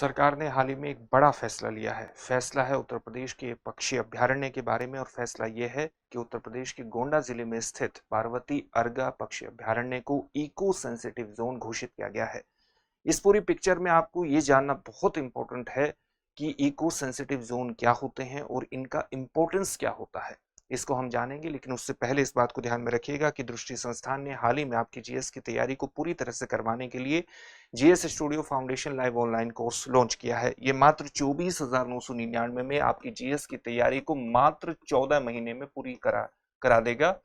सरकार ने हाल ही में एक बड़ा फैसला लिया है। फैसला है उत्तर प्रदेश के पक्षी अभयारण्य के बारे में और फैसला ये है कि उत्तर प्रदेश के गोंडा जिले में स्थित पार्वती अर्गा पक्षी अभयारण्य को इको सेंसिटिव जोन घोषित किया गया है। इस पूरी पिक्चर में आपको ये जानना बहुत इंपॉर्टेंट है कि इको सेंसिटिव जोन क्या होते हैं और इनका इंपॉर्टेंस क्या होता है। इसको हम जानेंगे, लेकिन उससे पहले इस बात को ध्यान में रखिएगा कि दृष्टि संस्थान ने हाल ही में आपकी जीएस की तैयारी को पूरी तरह से करवाने के लिए GS studio foundation live online course launch किया है। ये मात्र 24,999 में आपकी जीएस की तैयारी को मात्र 14 महीने में पूरी करा देगा।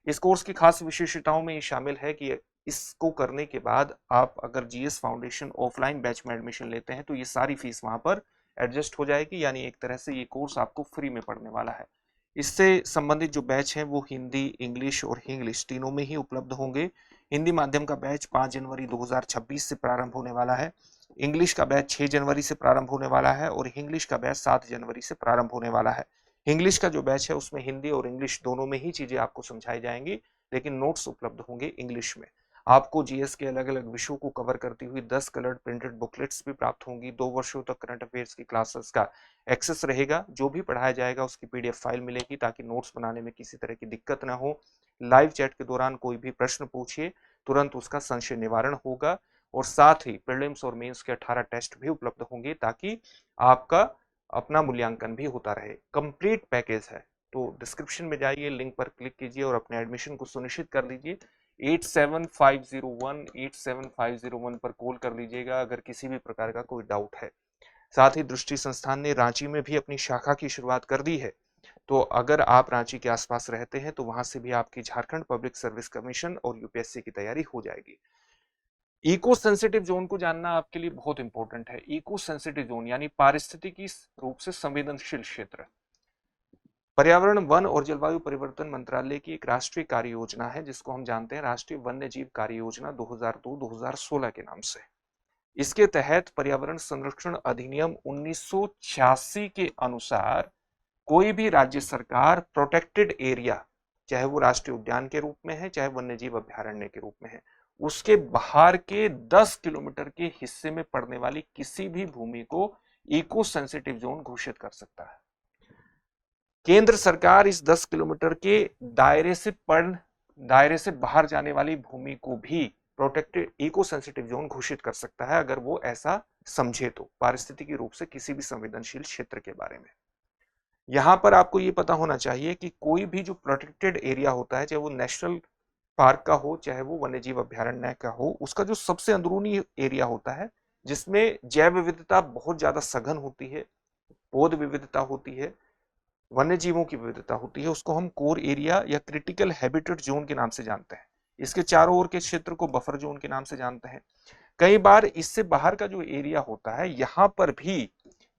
इस कोर्स की खास विशेषताओं में ये शामिल है कि इसको करने के बाद आप अगर जीएस फाउंडेशन ऑफलाइन बैच में एडमिशन लेते हैं तो ये सारी फीस वहां पर एडजस्ट हो जाएगी, यानी एक तरह से ये कोर्स आपको फ्री में पढ़ने वाला है। इससे संबंधित जो बैच हैं वो हिंदी, इंग्लिश और इंग्लिश तीनों में ही उपलब्ध होंगे। हिंदी माध्यम का बैच 5 जनवरी 2026 से प्रारंभ होने वाला है, इंग्लिश का बैच 6 जनवरी से प्रारंभ होने वाला है और इंग्लिश का बैच 7 जनवरी से प्रारंभ होने वाला है। इंग्लिश का जो बैच है उसमें हिंदी और इंग्लिश दोनों में ही चीजें आपको समझाई जाएंगी, लेकिन नोट्स उपलब्ध होंगे इंग्लिश में। आपको जीएस के अलग अलग विषयों को कवर करती हुई 10 कलर्ड प्रिंटेड बुकलेट्स भी प्राप्त होंगी। 2 वर्षों तक करंट अफेयर्स की क्लासेस का एक्सेस रहेगा। जो भी पढ़ाया जाएगा उसकी पीडीएफ फाइल मिलेगी ताकि नोट्स बनाने में किसी तरह की दिक्कत ना हो। लाइव चैट के दौरान कोई भी प्रश्न पूछिए, तुरंत उसका संशय निवारण होगा और साथ ही प्रीलिम्स और मेंस के 18 टेस्ट भी उपलब्ध होंगे ताकि आपका अपना मूल्यांकन भी होता रहे। कंप्लीट पैकेज है, तो डिस्क्रिप्शन में जाइए, लिंक पर क्लिक कीजिए और अपने एडमिशन को सुनिश्चित कर लीजिए। 8750187501 पर कॉल कर लीजिएगा अगर किसी भी प्रकार का कोई डाउट है। साथ ही दृष्टि संस्थान ने रांची में भी अपनी शाखा की शुरुआत कर दी है, तो अगर आप रांची के आसपास रहते हैं तो वहां से भी आपकी झारखंड पब्लिक सर्विस कमीशन और यूपीएससी की तैयारी हो जाएगी। इको सेंसिटिव जोन को जानना आपके लिए बहुत इंपॉर्टेंट है। इको सेंसिटिव जोन यानी पारिस्थितिकी रूप से संवेदनशील क्षेत्र। पर्यावरण, वन और जलवायु परिवर्तन मंत्रालय की एक राष्ट्रीय कार्य योजना है जिसको हम जानते हैं राष्ट्रीय वन्य जीव कार्य योजना 2002-2016 के नाम से। इसके तहत पर्यावरण संरक्षण अधिनियम 1986 के अनुसार कोई भी राज्य सरकार प्रोटेक्टेड एरिया, चाहे वो राष्ट्रीय उद्यान के रूप में है चाहे वन्यजीव अभ्यारण्य के रूप में है, उसके बाहर के 10 किलोमीटर के हिस्से में पड़ने वाली किसी भी भूमि को इको सेंसिटिव जोन घोषित कर सकता है। केंद्र सरकार इस 10 किलोमीटर के दायरे से बाहर जाने वाली भूमि को भी प्रोटेक्टेड इको सेंसिटिव जोन घोषित कर सकता है अगर वो ऐसा समझे तो, पारिस्थितिकी रूप से किसी भी संवेदनशील क्षेत्र के बारे में। यहां पर आपको ये पता होना चाहिए कि कोई भी जो प्रोटेक्टेड एरिया होता है, चाहे वो नेशनल पार्क का हो चाहे वो वन्यजीव अभ्यारण्य का हो, उसका जो सबसे अंदरूनी एरिया होता है जिसमें जैव विविधता बहुत ज्यादा सघन होती है, पौध विविधता होती है, वन्य जीवों की विविधता होती है, उसको हम कोर एरिया या क्रिटिकल हैबिटेट जोन के नाम से जानते हैं। इसके चारों ओर के क्षेत्र को बफर जोन के नाम से जानते हैं। कई बार इससे बाहर का जो एरिया होता है यहां पर भी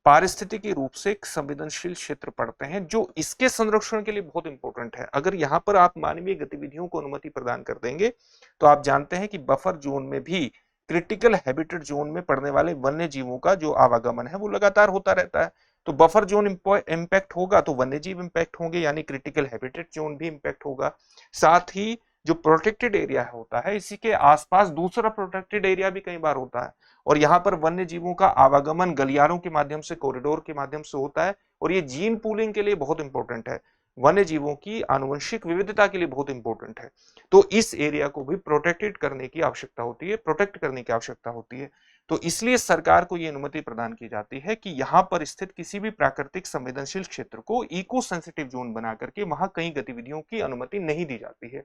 पारिस्थितिकी रूप से एक संवेदनशील क्षेत्र पड़ते हैं जो इसके संरक्षण के लिए बहुत इंपॉर्टेंट है। अगर यहां पर आप मानवीय गतिविधियों को अनुमति प्रदान कर देंगे तो आप जानते हैं कि बफर जोन में भी क्रिटिकल हैबिटेट जोन में पड़ने वाले वन्य जीवों का जो आवागमन है वो लगातार होता रहता है। तो बफर जोन इंपैक्ट होगा तो वन्यजीव इंपैक्ट होंगे, यानी क्रिटिकल हैबिटेट जोन भी इंपैक्ट होगा। साथ ही जो प्रोटेक्टेड एरिया होता है इसी के आसपास दूसरा प्रोटेक्टेड एरिया भी कई बार होता है और यहाँ पर वन्य जीवों का आवागमन गलियारों के माध्यम से, कॉरिडोर के माध्यम से होता है और ये जीन पूलिंग के लिए बहुत इंपॉर्टेंट है, वन्य जीवों की आनुवंशिक विविधता के लिए बहुत इंपॉर्टेंट है। तो इस एरिया को भी प्रोटेक्टेड करने की आवश्यकता होती है, प्रोटेक्ट करने की आवश्यकता होती है। तो इसलिए सरकार को यह अनुमति प्रदान की जाती है कि यहां पर स्थित किसी भी प्राकृतिक संवेदनशील क्षेत्र को इको सेंसिटिव जोन बना करके वहां कई गतिविधियों की अनुमति नहीं दी जाती है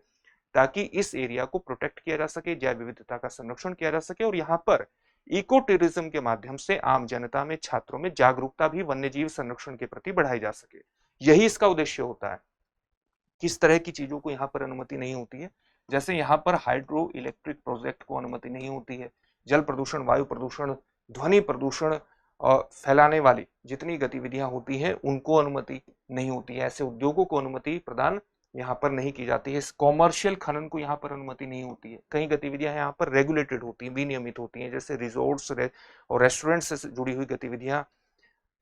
ताकि इस एरिया को प्रोटेक्ट किया जा सके, जैव विविधता का संरक्षण किया जा सके और यहाँ पर इको टूरिज्म के माध्यम से आम जनता में, छात्रों में जागरूकता भी वन्यजीव संरक्षण के प्रति बढ़ाई जा सके। यही इसका उद्देश्य होता है। किस तरह की चीजों को यहाँ पर अनुमति नहीं होती है, जैसे यहाँ पर हाइड्रो इलेक्ट्रिक प्रोजेक्ट को अनुमति नहीं होती है, जल प्रदूषण, वायु प्रदूषण, ध्वनि प्रदूषण और फैलाने वाली जितनी गतिविधियां होती हैं उनको अनुमति नहीं होती है। ऐसे उद्योगों को अनुमति प्रदान यहाँ पर नहीं की जाती है। कॉमर्शियल खनन को यहाँ पर अनुमति नहीं होती है। कई गतिविधियां यहाँ पर रेगुलेटेड होती हैं, विनियमित होती हैं, जैसे रिजोर्ट्स और रेस्टोरेंट से जुड़ी हुई गतिविधियां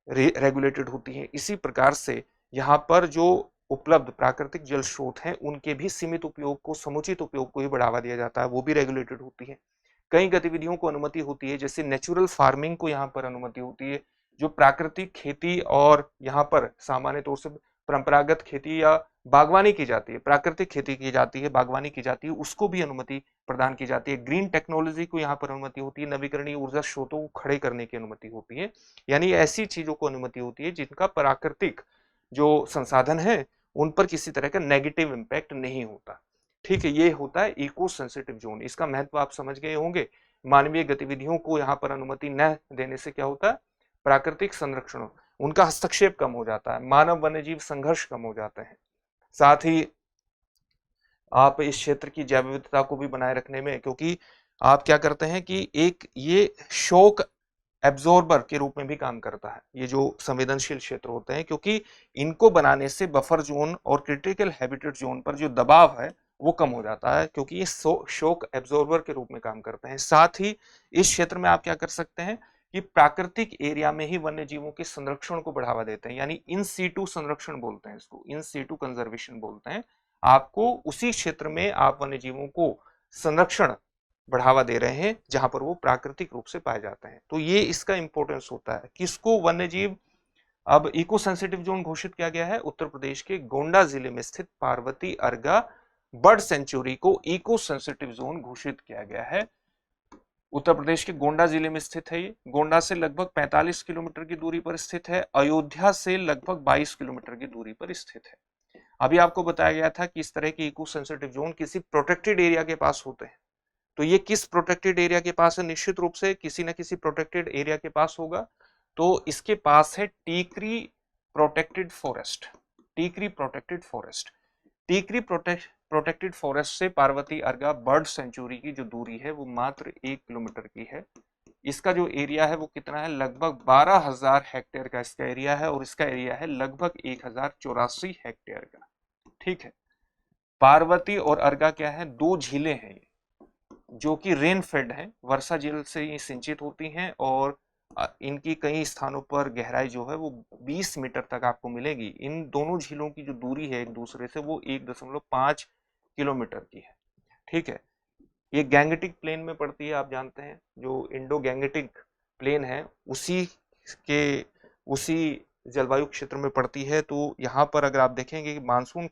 रेगुलेटेड होती हैं। इसी प्रकार से यहाँ पर जो उपलब्ध प्राकृतिक जल स्रोत हैं उनके भी सीमित उपयोग को, समुचित उपयोग को ही बढ़ावा दिया जाता है, वो भी रेगुलेटेड होती है। कई गतिविधियों को अनुमति होती है, जैसे नेचुरल फार्मिंग को यहाँ पर अनुमति होती है, जो प्राकृतिक खेती और यहाँ पर सामान्य तौर से परंपरागत खेती या बागवानी की जाती है, प्राकृतिक खेती की जाती है, बागवानी की जाती है, उसको भी अनुमति प्रदान की जाती है। ग्रीन टेक्नोलॉजी को यहाँ पर अनुमति होती है, नवीकरणीय ऊर्जा स्रोतों को खड़े करने की अनुमति होती है, यानी ऐसी चीजों को अनुमति होती है जिनका प्राकृतिक जो संसाधन है उन पर किसी तरह का नेगेटिव इम्पैक्ट नहीं होता। ठीक है, ये होता है इको सेंसिटिव जोन। इसका महत्व आप समझ गए होंगे। मानवीय गतिविधियों को यहाँ पर अनुमति न देने से क्या होता है, प्राकृतिक संरक्षण, उनका हस्तक्षेप कम हो जाता है, मानव वन्यजीव संघर्ष कम हो जाते हैं। साथ ही आप इस क्षेत्र की जैव विविधता को भी बनाए रखने में, क्योंकि आप क्या करते हैं कि एक ये शॉक एब्जॉर्बर के रूप में भी काम करता है, ये जो संवेदनशील क्षेत्र होते हैं, क्योंकि इनको बनाने से बफर जोन और क्रिटिकल हैबिटेट जोन पर जो दबाव है वो कम हो जाता है, क्योंकि ये शॉक एब्जॉर्बर के रूप में काम करते हैं। साथ ही इस क्षेत्र में आप क्या कर सकते हैं कि प्राकृतिक एरिया में ही वन्य जीवों के संरक्षण को बढ़ावा देते हैं, यानी इन सीटू संरक्षण बोलते हैं इसको, इन सीटू कंजर्वेशन बोलते हैं। आपको उसी क्षेत्र में आप वन्य जीवों को संरक्षण बढ़ावा दे रहे हैं जहां पर वो प्राकृतिक रूप से पाए जाते हैं। तो ये इसका इंपॉर्टेंस होता है। किसको वन्य जीव अब इको सेंसिटिव जोन घोषित किया गया है? उत्तर प्रदेश के गोंडा जिले में स्थित पार्वती अर्गा बर्ड सेंचुरी को इको सेंसिटिव जोन घोषित किया गया है। उत्तर प्रदेश के गोंडा जिले में स्थित है। ये गोंडा से लगभग 45 किलोमीटर की दूरी पर स्थित है, अयोध्या से लगभग 22 किलोमीटर की दूरी पर स्थित है। अभी आपको बताया गया था कि इस तरह के इको सेंसिटिव जोन किसी प्रोटेक्टेड एरिया के पास होते हैं। तो ये किस प्रोटेक्टेड एरिया के पास है? निश्चित रूप से किसी न किसी प्रोटेक्टेड एरिया के पास होगा। तो इसके पास है Tikri protected forest. Tikri protected forest, Tikri protected forest से पार्वती अर्गा बर्ड सेंचुरी की जो दूरी है वो मात्र 1 किलोमीटर की है। इसका जो एरिया है वो कितना है? लगभग 12,000 हेक्टेयर का इसका एरिया है, और इसका एरिया है लगभग 1084 हेक्टेयर का। ठीक है, पार्वती और अर्गा क्या है? दो झीलें हैं जो कि रेन फेड हैं, वर्षा जल से ये सिंचित होती हैं, और इनकी कई स्थानों पर गहराई जो है वो 20 मीटर तक आपको मिलेगी। इन दोनों झीलों की जो दूरी है एक दूसरे से वो 1.5 किलोमीटर की है। ठीक है, ये गैंगेटिक प्लेन में पड़ती है। आप जानते हैं जो इंडो गैंगेटिक प्लेन है उसी जलवायु क्षेत्र में पड़ती है। तो यहाँ पर अगर आप देखेंगे कि मानसून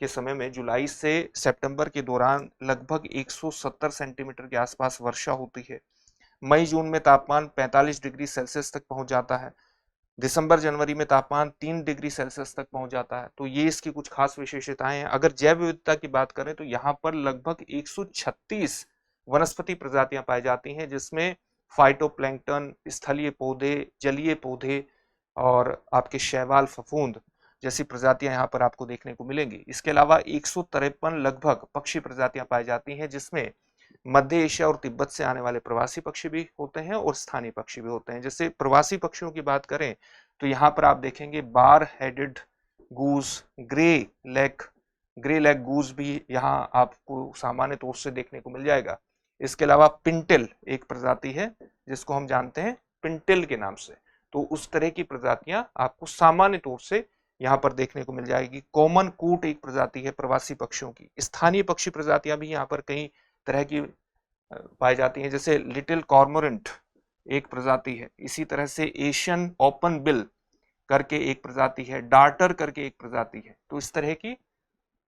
के समय में जुलाई से सितंबर के दौरान लगभग 170 सेंटीमीटर के आसपास वर्षा होती है। मई जून में तापमान 45 डिग्री सेल्सियस तक पहुंच जाता है। दिसंबर जनवरी में तापमान 3 डिग्री सेल्सियस तक पहुंच जाता है। तो ये इसकी कुछ खास विशेषताएं हैं। अगर जैव विविधता की बात करें तो यहाँ पर लगभग 136 वनस्पति प्रजातियां पाई जाती हैं, जिसमें फाइटोप्लैंक्टन, स्थलीय पौधे, जलीय पौधे और आपके शैवाल, फफूंद जैसी प्रजातियां यहाँ पर आपको देखने को मिलेंगी। इसके अलावा 153 लगभग पक्षी प्रजातियां पाई जाती हैं, जिसमें मध्य एशिया और तिब्बत से आने वाले प्रवासी पक्षी भी होते हैं और स्थानीय पक्षी भी होते हैं। जैसे प्रवासी पक्षियों की बात करें तो यहाँ पर आप देखेंगे bar headed goose, grey leg goose भी यहाँ आपको सामान्य तौर से देखने को मिल जाएगा। इसके अलावा पिंटेल एक प्रजाति है जिसको हम जानते हैं पिंटेल के नाम से। तो उस तरह की प्रजातियां आपको सामान्य तौर से यहाँ पर देखने को मिल जाएगी। कॉमन कूट एक प्रजाति है प्रवासी पक्षियों की। स्थानीय पक्षी प्रजातियां भी यहाँ पर कई तरह की पाई जाती हैं, जैसे लिटिल कॉर्मोरेंट एक प्रजाति है, इसी तरह से एशियन ओपन बिल करके एक प्रजाति है, डार्टर करके एक प्रजाति है। तो इस तरह की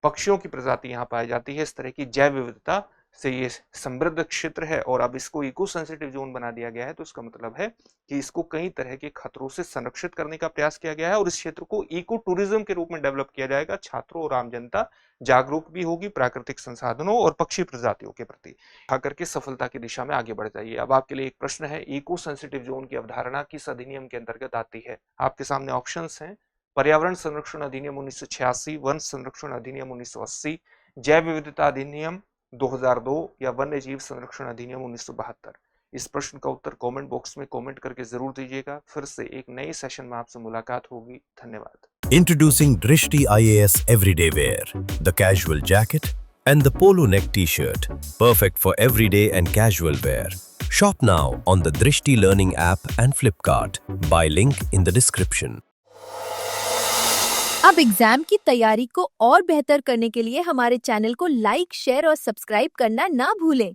पक्षियों की प्रजाति यहाँ पाई जाती है। इस तरह की जैव विविधता से ये समृद्ध क्षेत्र है, और अब इसको इको सेंसिटिव जोन बना दिया गया है। तो इसका मतलब है कि इसको कई तरह के खतरों से संरक्षित करने का प्रयास किया गया है, और इस क्षेत्र को इको टूरिज्म के रूप में डेवलप किया जाएगा। छात्रों और आम जनता जागरूक भी होगी प्राकृतिक संसाधनों और पक्षी प्रजातियों के प्रति, आकर के सफलता की दिशा में आगे बढ़ जाइए। अब आपके लिए एक प्रश्न है, इको सेंसिटिव जोन की अवधारणा किस अधिनियम के अंतर्गत आती है? आपके सामने ऑप्शंस हैं, पर्यावरण संरक्षण अधिनियम 1986, वन संरक्षण अधिनियम 1980, जैव विविधता अधिनियम 2002 या वन्य जीव संरक्षण अधिनियम 1972। इस प्रश्न का उत्तर कमेंट बॉक्स में कमेंट करके जरूर दीजिएगा। फिर से एक नए सेशन में आपसे मुलाकात होगी। धन्यवाद। Introducing Drishti IAS Everyday Wear, the casual jacket and the polo neck t-shirt, perfect for everyday and casual wear. Shop now on the Drishti Learning app and Flipkart. Buy link in the description. अब exam की तैयारी को और बेहतर करने के लिए हमारे चैनल को लाइक, शेयर और सब्सक्राइब करना ना भूलें।